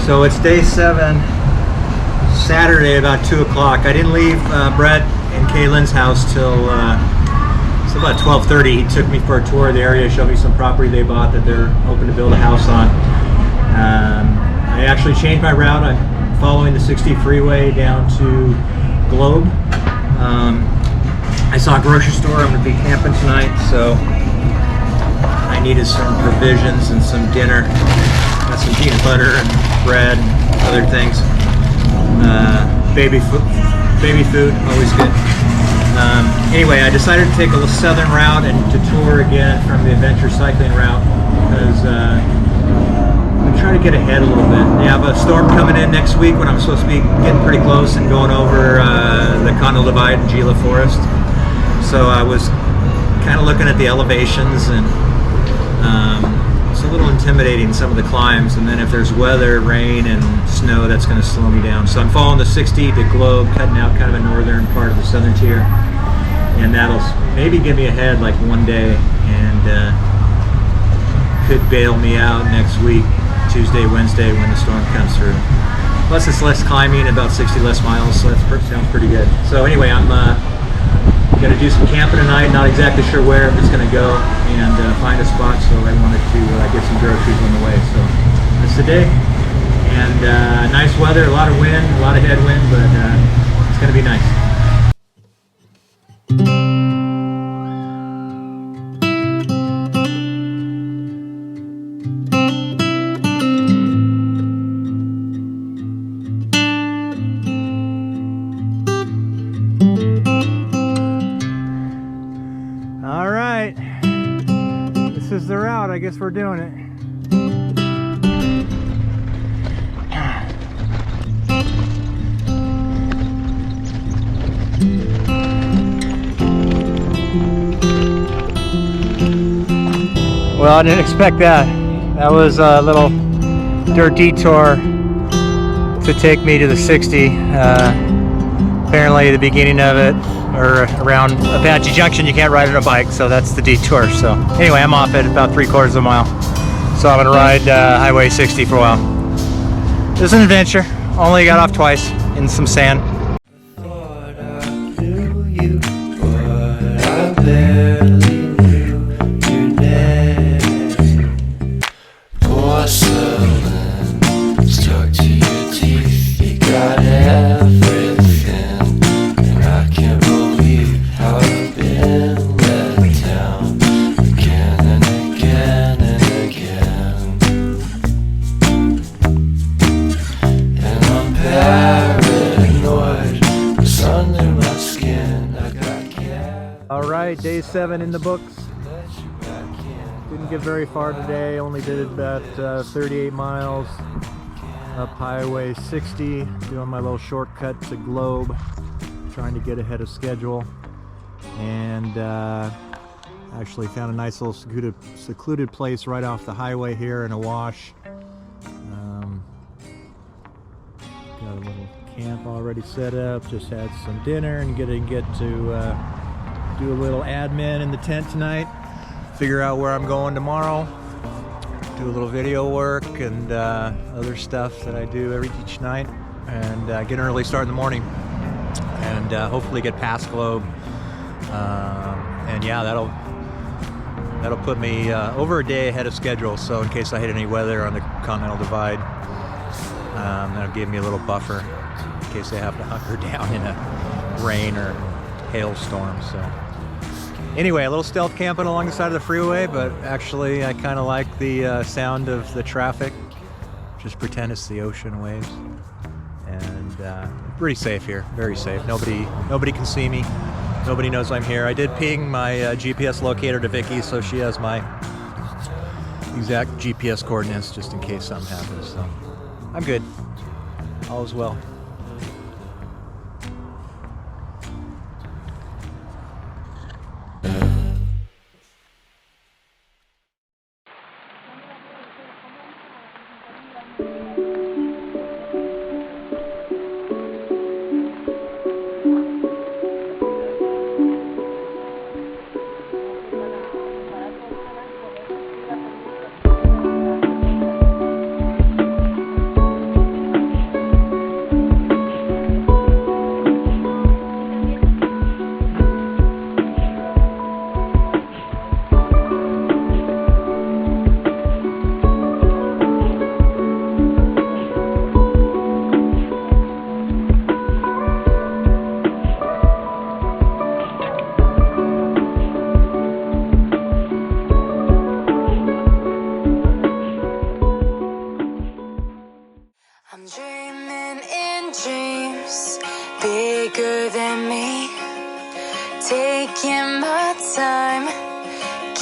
So it's day 7, Saturday, about 2 o'clock. I didn't leave Brett and Kaylin's house till it's about 12:30. He took me for a tour of the area, showed me some property they bought that they're hoping to build a house on. I actually changed my route. I'm following the 60 freeway down to Globe. I saw a grocery store. I'm going to be camping tonight, so I needed some provisions and some dinner. Got some peanut butter and bread and other things. Baby food, always good. Anyway, I decided to take a southern route and to tour again from the adventure cycling route because I'm trying to get ahead a little bit. They have a storm coming in next week when I'm supposed to be getting pretty close and going over the Continental Divide and Gila Forest. So I was kind of looking at the elevations, and it's a little intimidating, some of the climbs, and then if there's weather, rain and snow, that's going to slow me down. So I'm following the 60 to Globe, cutting out kind of a northern part of the southern tier, and that'll maybe get me ahead like one day and could bail me out next week, Tuesday, Wednesday, when the storm comes through. Plus it's less climbing, about 60 less miles, so that sounds pretty good. So anyway, I'm going to do some camping tonight, not exactly sure where. I'm just going to go and find a spot, so I wanted to get some groceries on the way. So that's the day, and nice weather, a lot of wind, a lot of headwind, but it's going to be nice. This is the route. I guess we're doing it. Well, I didn't expect that. That was a little dirt detour to take me to the 60. Apparently the beginning of it, or around Apache Junction, you can't ride on a bike, so that's the detour. So anyway, I'm off at about 3/4 of a mile, so I'm gonna ride Highway 60 for a while. It was an adventure. Only got off twice in some sand. Thought I knew you, but I barely knew your name. Porcelain stuck to your teeth. You got everything. Alright, day 7 in the books. Didn't get very far today, only did about 38 miles up Highway 60, doing my little shortcut to Globe, trying to get ahead of schedule, and actually found a nice little secluded place right off the highway here in a wash. Got a little camp already set up, just had some dinner and get to do a little admin in the tent tonight, figure out where I'm going tomorrow, do a little video work and other stuff that I do each night, and get an early start in the morning, and hopefully get past Globe, and yeah, that'll put me over a day ahead of schedule, so in case I hit any weather on the Continental Divide, that'll give me a little buffer in case I have to hunker down in a rain or hailstorm. So anyway, a little stealth camping along the side of the freeway, but actually I kind of like the sound of the traffic. Just pretend it's the ocean waves, and pretty safe here, very safe. Nobody can see me, nobody knows I'm here. I did ping my GPS locator to Vicky, so she has my exact GPS coordinates just in case something happens. So I'm good, all is well.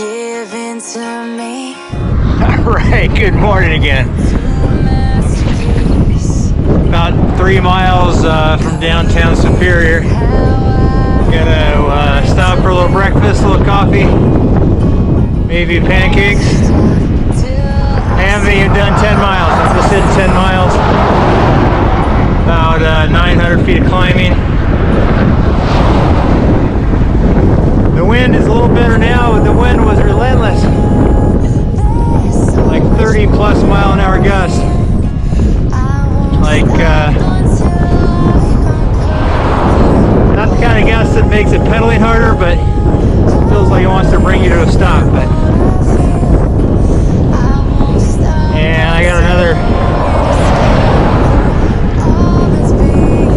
given to me. Alright, good morning again. About 3 miles from downtown Superior. Gonna stop for a little breakfast, a little coffee, maybe pancakes. I haven't even done 10 miles. I just did 10 miles. About 900 feet of climbing. The wind is a little better now, but the wind was relentless. Like 30 plus mile an hour gusts. Like, not the kind of gust that makes it pedaling harder, but it feels like it wants to bring you to a stop. But, and I got another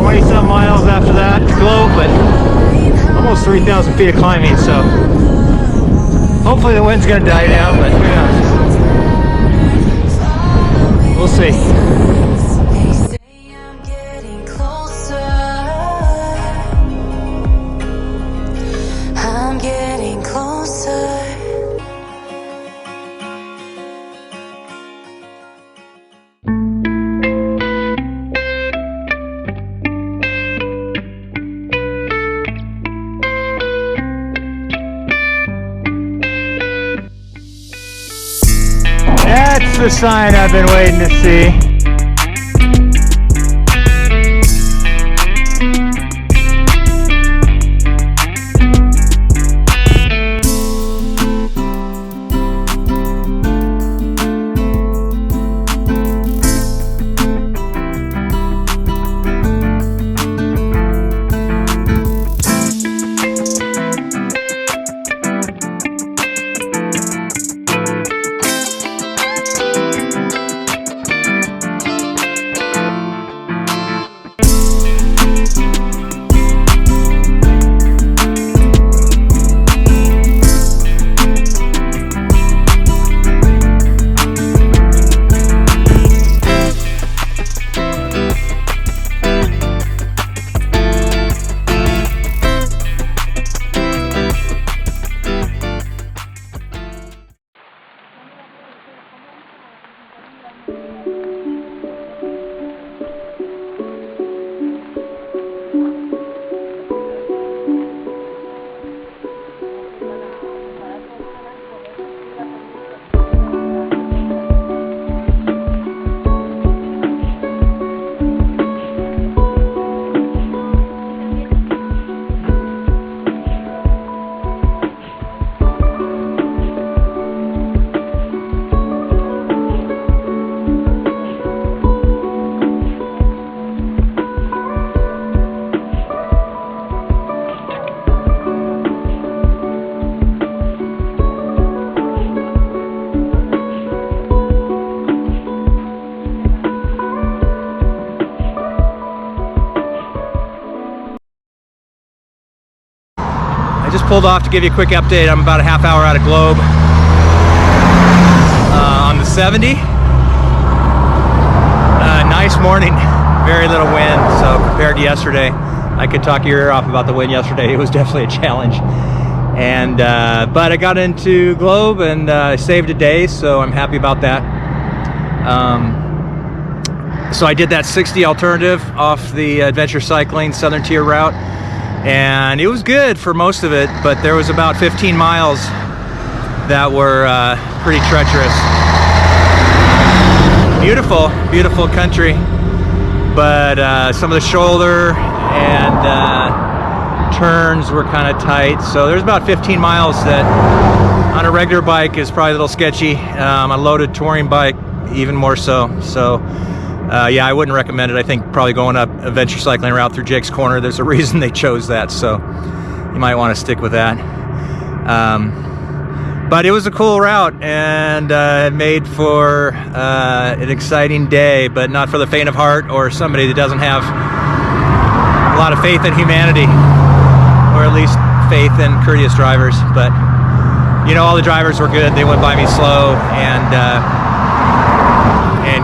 20 some miles after that to go, but almost 3,000 feet of climbing, so hopefully the wind's gonna die down, but who knows? We'll see. I'm getting closer. I'm getting closer. That's the sign I've been waiting to see. I just pulled off to give you a quick update. I'm about a half hour out of Globe on the 70. Nice morning, very little wind. So compared to yesterday, I could talk your ear off about the wind yesterday. It was definitely a challenge. And but I got into Globe and I saved a day, so I'm happy about that. So I did that 60 alternative off the adventure cycling Southern Tier route. And it was good for most of it, but there was about 15 miles that were pretty treacherous. Beautiful, beautiful country, but some of the shoulder and turns were kind of tight. So there's about 15 miles that on a regular bike is probably a little sketchy. A loaded touring bike, even more so. So yeah, I wouldn't recommend it. I think probably going up adventure cycling route through Jake's Corner, there's a reason they chose that, so you might want to stick with that. But it was a cool route, and it made for an exciting day, but not for the faint of heart or somebody that doesn't have a lot of faith in humanity, or at least faith in courteous drivers. But you know, all the drivers were good. They went by me slow and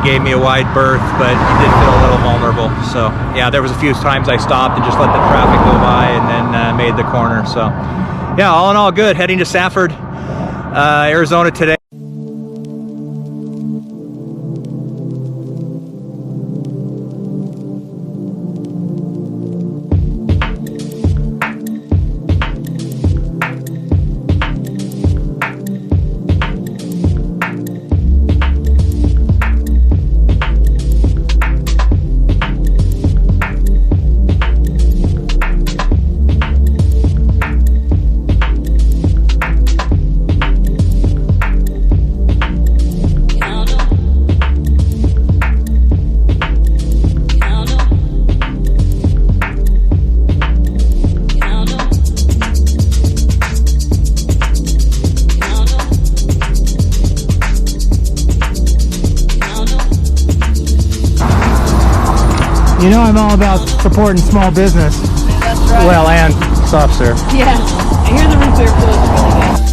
gave me a wide berth, but it did feel a little vulnerable. So yeah, there was a few times I stopped and just let the traffic go by and then made the corner. So yeah, all in all good. Heading to Safford Arizona today. You know I'm all about supporting small business. That's right. Well, and soft serve. Yeah. I hear the root beer flow is really good.